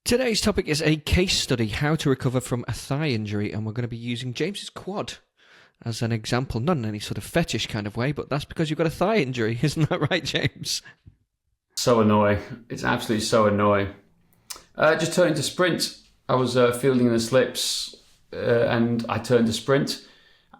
Today's topic is a case study, how to recover from a thigh injury, and we're going to be using James's quad as an example, not in any sort of fetish kind of way, but that's because you've got a thigh injury, isn't that right, James? So annoying. It's absolutely so annoying. Just turning to sprint. I was fielding the slips and I turned to sprint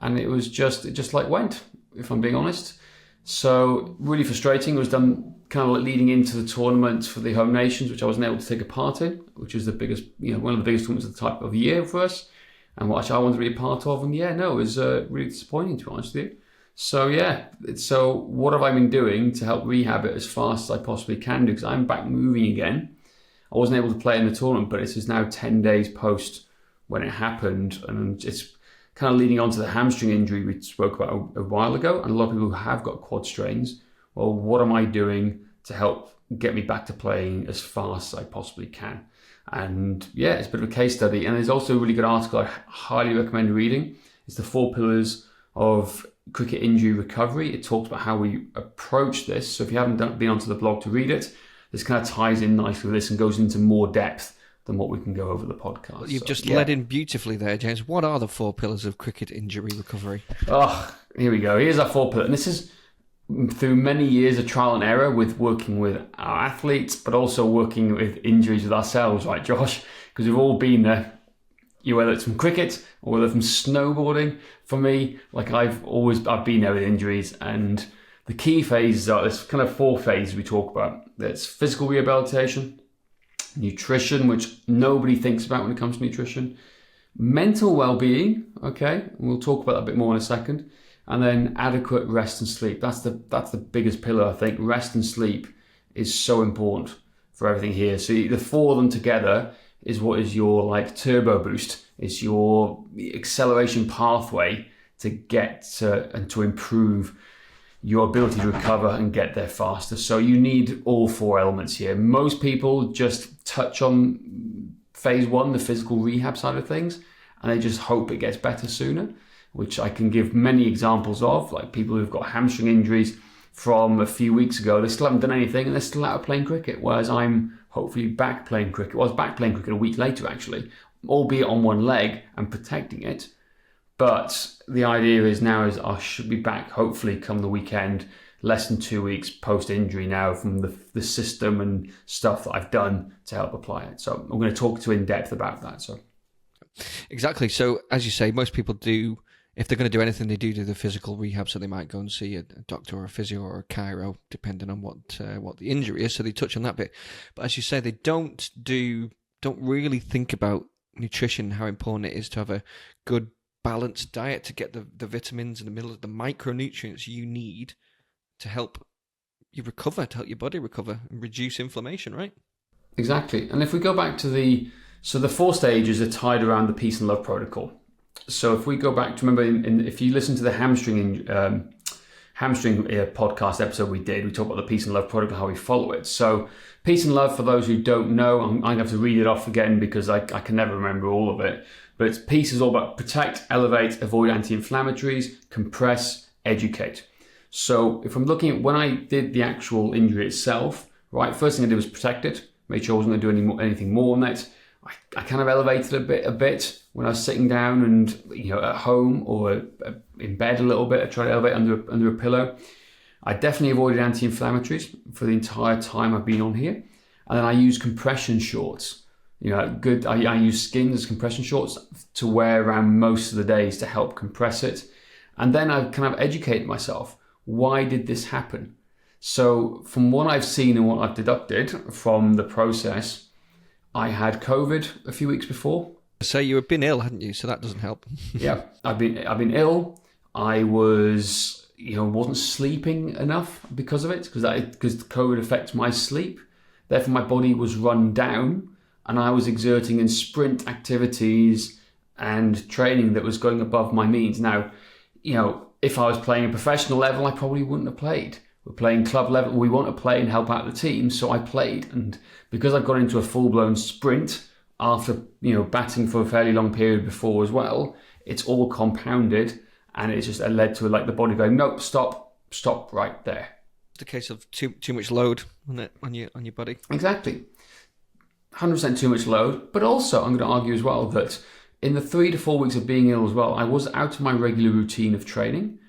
and it just like went, if I'm being honest. So really frustrating. It was done kind of like leading into the tournament for the Home Nations, which I wasn't able to take a part in, which is the biggest, one of the biggest tournaments of the type of the year for us, and which I wanted to be a part of. And it was really disappointing, to be honest with you. So what have I been doing to help rehab it as fast as I possibly can do? Because I'm back moving again. I wasn't able to play in the tournament, but it is now 10 days post when it happened, and it's kind of leading on to the hamstring injury we spoke about a while ago. And a lot of people who have got quad strains, well, what am I doing to help get me back to playing as fast as I possibly can? And it's a bit of a case study. And there's also a really good article I highly recommend reading. It's the 4 pillars of cricket injury recovery. It talks about how we approach this. So if you haven't been onto the blog to read it, this kind of ties in nicely with this and goes into more depth than what we can go over the podcast. Well, you've just led in beautifully there, James. What are the 4 pillars of cricket injury recovery? Oh, here we go. Here's our 4 pillars. And this is through many years of trial and error with working with our athletes, but also working with injuries with ourselves, right, Josh? Because we've all been there. Whether it's from cricket or whether from snowboarding. For me, like I've been there with injuries, and the key phases are this kind of 4 phases we talk about. There's physical rehabilitation, nutrition, which nobody thinks about when it comes to nutrition, mental well-being, okay, we'll talk about that a bit more in a second, and then adequate rest and sleep. That's the biggest pillar, I think. Rest and sleep is so important for everything here. So the 4 of them together is what is your like turbo boost. It's your acceleration pathway to get and to improve your ability to recover and get there faster. So you need all 4 elements here. Most people just touch on phase 1, the physical rehab side of things, and they just hope it gets better sooner, which I can give many examples of, like people who've got hamstring injuries from a few weeks ago. They still haven't done anything and they're still out of playing cricket, whereas I'm hopefully back playing cricket. Well, I was back playing cricket a week later, actually, albeit on one leg and protecting it. But the idea is I should be back, hopefully, come the weekend, less than 2 weeks post-injury now from the system and stuff that I've done to help apply it. So I'm going to talk to in depth about that. So exactly. So as you say, most people do, if they're going to do anything, they do the physical rehab. So they might go and see a doctor or a physio or a chiro, depending on what the injury is. So they touch on that bit. But as you say, they don't really think about nutrition, how important it is to have a good balanced diet to get the vitamins in the middle of the micronutrients you need to help you recover, to help your body recover and reduce inflammation, right? Exactly. And if we go back to the 4 stages are tied around the peace and love protocol. So if we go back to remember, if you listen to the hamstring podcast episode we talk about the peace and love protocol, how we follow it. So peace and love, for those who don't know, I'm going to have to read it off again because I can never remember all of it. But it's peace is all about protect, elevate, avoid anti-inflammatories, compress, educate. So if I'm looking at when I did the actual injury itself, right, first thing I did was protect it, made sure I wasn't going to do anything more on it. I kind of elevated a bit when I was sitting down and at home or in bed a little bit. I tried to elevate under a pillow. I definitely avoided anti-inflammatories for the entire time I've been on here, and then I used compression shorts. I use skins as compression shorts to wear around most of the days to help compress it. And then I kind of educate myself. Why did this happen? So from what I've seen and what I've deducted from the process, I had COVID a few weeks before. So you had been ill, hadn't you? So that doesn't help. Yeah, I've been ill. I was, wasn't sleeping enough because of it, because COVID affects my sleep. Therefore, my body was run down. And I was exerting in sprint activities and training that was going above my means. Now, if I was playing a professional level, I probably wouldn't have played. We're playing club level. We want to play and help out the team. So I played. And because I've got into a full-blown sprint after, batting for a fairly long period before as well, it's all compounded. And it's just led to the body going, nope, stop right there. It's a case of too much load on your body. Exactly. 100% too much load. But also, I'm going to argue as well that in the 3 to 4 weeks of being ill as well, I was out of my regular routine of training,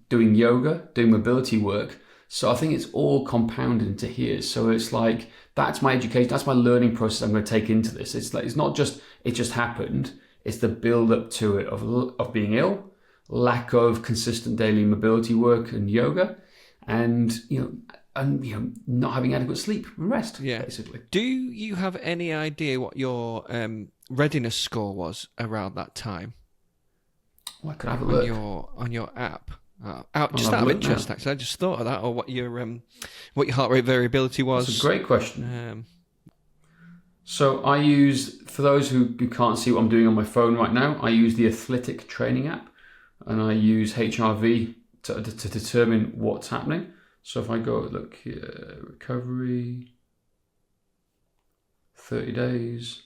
doing yoga, doing mobility work. So I think it's all compounded into here. So it's like, that's my education, that's my learning process I'm going to take into this. It's like, it's not just, it just happened. It's the build up to it of being ill, lack of consistent daily mobility work and yoga, and not having adequate sleep and rest, basically. Do you have any idea what your readiness score was around that time? Well, I could have a look. On your app. Just out of interest, actually, I just thought of that, or what your heart rate variability was. That's a great question. So I use, for those who can't see what I'm doing on my phone right now, I use the Athletic Training app, and I use HRV to determine what's happening. So if I go, look here, recovery, 30 days.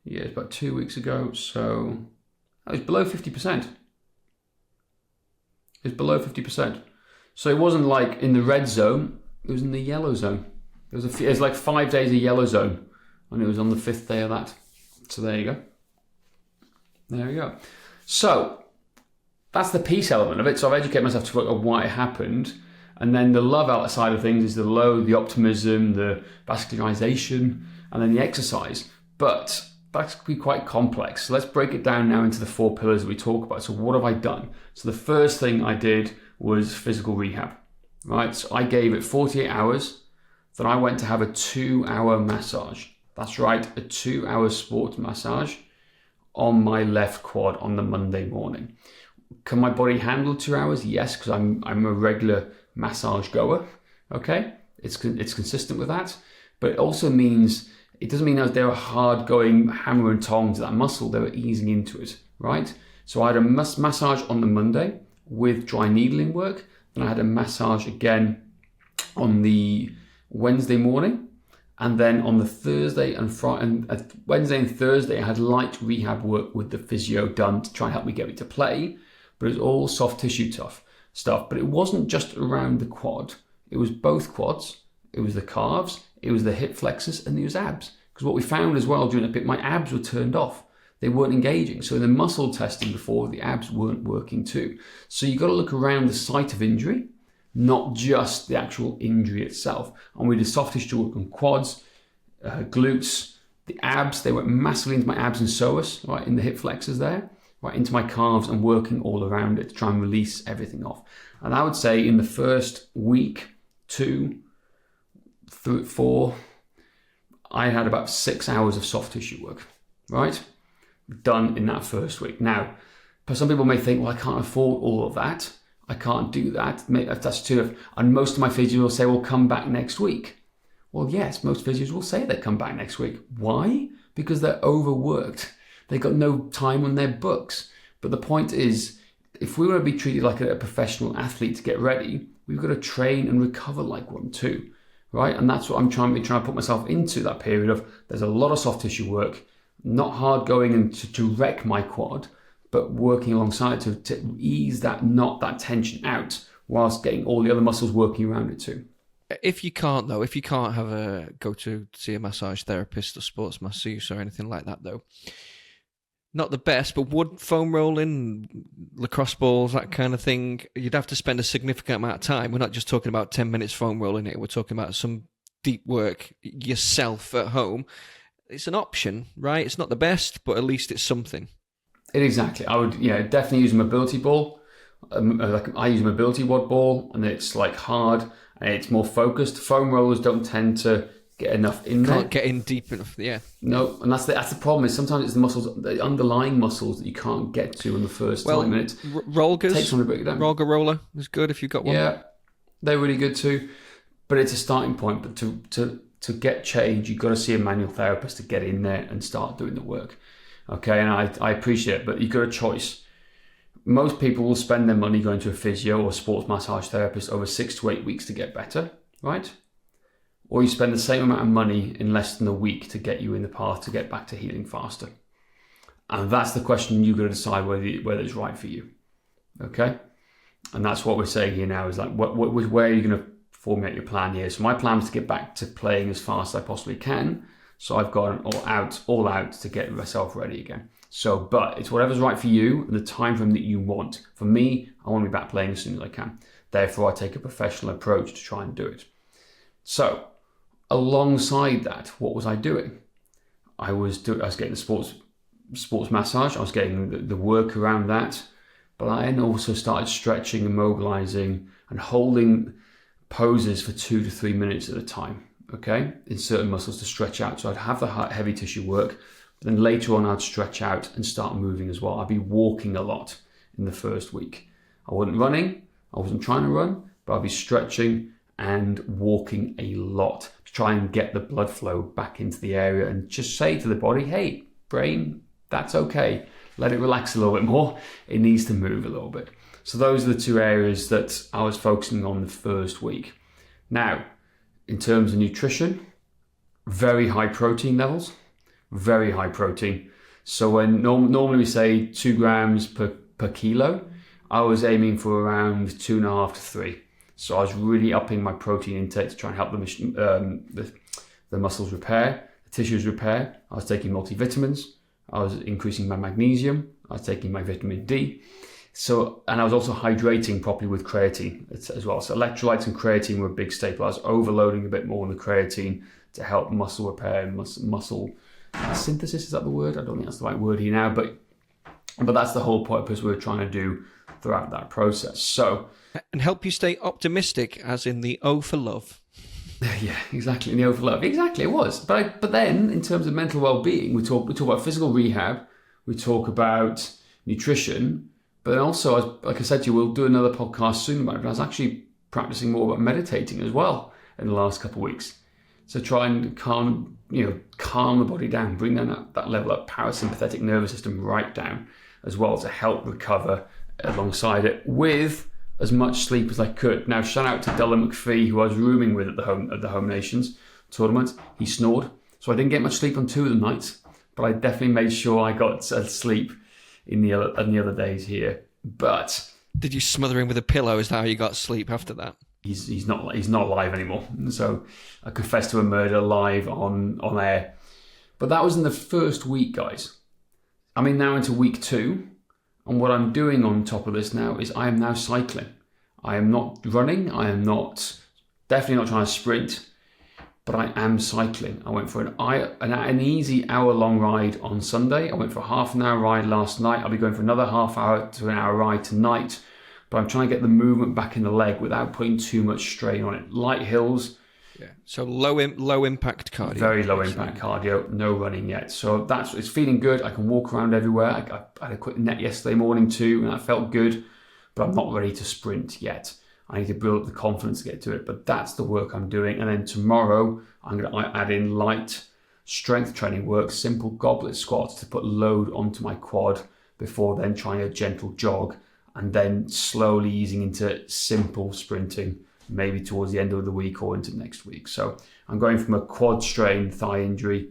Yeah, it's about 2 weeks ago. So I was below 50%. It's below 50%. So it wasn't like in the red zone, it was in the yellow zone. It was like 5 days of yellow zone, and it was on the 5th day of that. So there you go. There you go. So that's the peace element of it. So I've educated myself to work on why it happened. And then the love outside of things is the low, the optimism, the vascularization, and then the exercise. But that can be quite complex. So let's break it down now into the 4 pillars that we talk about. So what have I done? So the first thing I did was physical rehab, right? So I gave it 48 hours. Then I went to have a 2-hour massage. That's right, a 2-hour sports massage on my left quad on the Monday morning. Can my body handle 2 hours? Yes, because I'm a regular massage goer. Okay, it's consistent with that, but it also means, it doesn't mean that they were hard going hammer and tongs to that muscle. They were easing into it, right? So I had a massage on the Monday with dry needling work. Then I had a massage again on the Wednesday morning, and then on the Thursday and Friday, Wednesday and Thursday, I had light rehab work with the physio done to try and help me get me to play. But it was all soft tissue stuff. But it wasn't just around the quad. It was both quads. It was the calves. It was the hip flexors, and it was abs. Because what we found as well during the pit, my abs were turned off. They weren't engaging. So in the muscle testing before, the abs weren't working too. So you've got to look around the site of injury, not just the actual injury itself. And we did soft tissue work on quads, glutes, the abs. They went massively into my abs and psoas, right, in the hip flexors there, right into my calves, and working all around it to try and release everything off. And I would say in the first week, 2, 3, 4, I had about 6 hours of soft tissue work, right? Done in that first week. Now, some people may think, well, I can't afford all of that. I can't do that. That's too. And most of my physios will say, well, come back next week. Well, yes, most physios will say they come back next week. Why? Because they're overworked. They got no time on their books. But the point is, if we want to be treated like a professional athlete to get ready, we've got to train and recover like one too, right? And that's what I'm trying to put myself into, that period of, there's a lot of soft tissue work, not hard going and to wreck my quad, but working alongside to ease that tension out whilst getting all the other muscles working around it too. If you can't go to see a massage therapist or sports masseuse or anything like that though, not the best, but wood foam rolling, lacrosse balls, that kind of thing, you'd have to spend a significant amount of time. We're not just talking about 10 minutes foam rolling it. We're talking about some deep work yourself at home. It's an option, right? It's not the best, but at least it's something. Exactly. I would, definitely use a mobility ball. I use a mobility wad ball, and it's like hard and it's more focused. Foam rollers don't tend to get enough in there. Can't get in deep enough, yeah. No, and that's the problem. Is sometimes it's the muscles, the underlying muscles that you can't get to in the first time. And it takes time to break it down. Rolga roller is good if you've got one. Yeah, they're really good too. But it's a starting point. But to get change, you've got to see a manual therapist to get in there and start doing the work. Okay, and I appreciate it, but you've got a choice. Most people will spend their money going to a physio or sports massage therapist over 6 to 8 weeks to get better, right? Or you spend the same amount of money in less than a week to get you in the path to get back to healing faster. And that's the question you've got to decide whether it's right for you. Okay? And that's what we're saying here now is like, where are you going to formulate your plan here? So my plan is to get back to playing as fast as I possibly can. So I've gone all out to get myself ready again. So, but it's whatever's right for you and the time frame that you want. For me, I want to be back playing as soon as I can. Therefore, I take a professional approach to try and do it. So, alongside that, what was I doing? I was getting the sports massage. I was getting the work around that. But I then also started stretching and mobilizing and holding poses for 2 to 3 minutes at a time, okay, in certain muscles to stretch out. So I'd have the heavy tissue work, but then later on I'd stretch out and start moving as well. I'd be walking a lot in the first week. I wasn't running, I wasn't trying to run, but I'd be stretching and walking a lot to try and get the blood flow back into the area and just say to the body, hey, brain, that's okay. Let it relax a little bit more. It needs to move a little bit. So those are the 2 areas that I was focusing on the first week. Now, in terms of nutrition, very high protein levels, very high protein. So when normally we say 2 grams per kilo, I was aiming for around 2.5 to 3. So I was really upping my protein intake to try and help the muscles repair, the tissues repair. I was taking multivitamins. I was increasing my magnesium. I was taking my vitamin D. So, and I was also hydrating properly with creatine as well. So electrolytes and creatine were a big staple. I was overloading a bit more on the creatine to help muscle repair and muscle synthesis. Is that the word? I don't think that's the right word here now, but that's the whole purpose we were trying to do throughout that process. So, and help you stay optimistic, as in the O for love. Yeah, exactly. In the overlap, exactly, it was. But then, in terms of mental well-being, we talk about physical rehab, we talk about nutrition, but then also, like I said to you, we'll do another podcast soon about it. But I was actually practicing more about meditating as well in the last couple of weeks. So try and calm the body down, bring down that level of parasympathetic nervous system right down as well to help recover alongside it with as much sleep as I could. Now, shout out to Dylan McPhee, who I was rooming with at the Home Nations tournament. He snored, so I didn't get much sleep on 2 of the nights, but I definitely made sure I got sleep in the other days here. But did you smother him with a pillow? Is that how you got sleep after that? He's not alive anymore. So I confessed to a murder live on air. But that was in the first week, guys. I'm now into week 2. And what I'm doing on top of this now is I am now cycling. I am not running. I am definitely not trying to sprint, but I am cycling. I went for an easy hour-long ride on Sunday. I went for a half an hour ride last night. I'll be going for another half hour to an hour ride tonight. But I'm trying to get the movement back in the leg without putting too much strain on it. Light hills. Yeah. So low impact cardio. Very low impact cardio. No running yet. So it's feeling good. I can walk around everywhere. I had a quick net yesterday morning too, and that felt good. But I'm not ready to sprint yet. I need to build up the confidence to get to it. But that's the work I'm doing. And then tomorrow I'm going to add in light strength training work, simple goblet squats to put load onto my quad before then trying a gentle jog, and then slowly easing into simple sprinting, maybe towards the end of the week or into next week. So I'm going from a quad strain thigh injury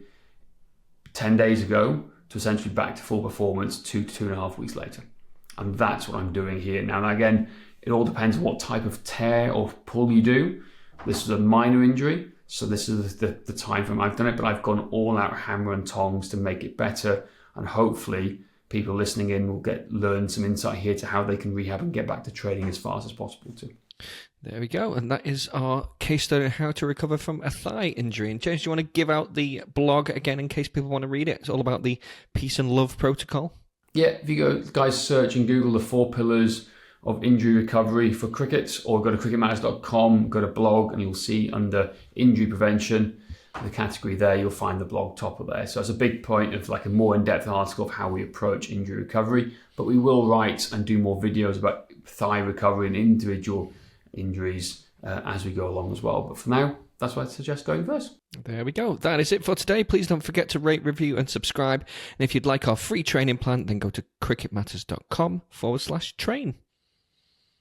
10 days ago to essentially back to full performance 2.5 weeks later. And that's what I'm doing here. Now, again, it all depends on what type of tear or pull you do. This is a minor injury, so this is the time frame I've done it, but I've gone all out hammer and tongs to make it better. And hopefully people listening in will learn some insight here to how they can rehab and get back to training as fast as possible too. There we go. And that is our case study on how to recover from a thigh injury. And James, do you want to give out the blog again in case people want to read it? It's all about the peace and love protocol. Yeah, if you go, guys, search and Google the 4 pillars of injury recovery for cricket, or go to cricketmatters.com, go to blog, and you'll see under injury prevention, the category there, you'll find the blog top of there. So it's a big point of like a more in-depth article of how we approach injury recovery. But we will write and do more videos about thigh recovery and individual injuries as we go along as well. But for now, that's what I suggest going first. There we go. That is it for today. Please don't forget to rate, review and subscribe. And if you'd like our free training plan, then go to cricketmatters.com/train.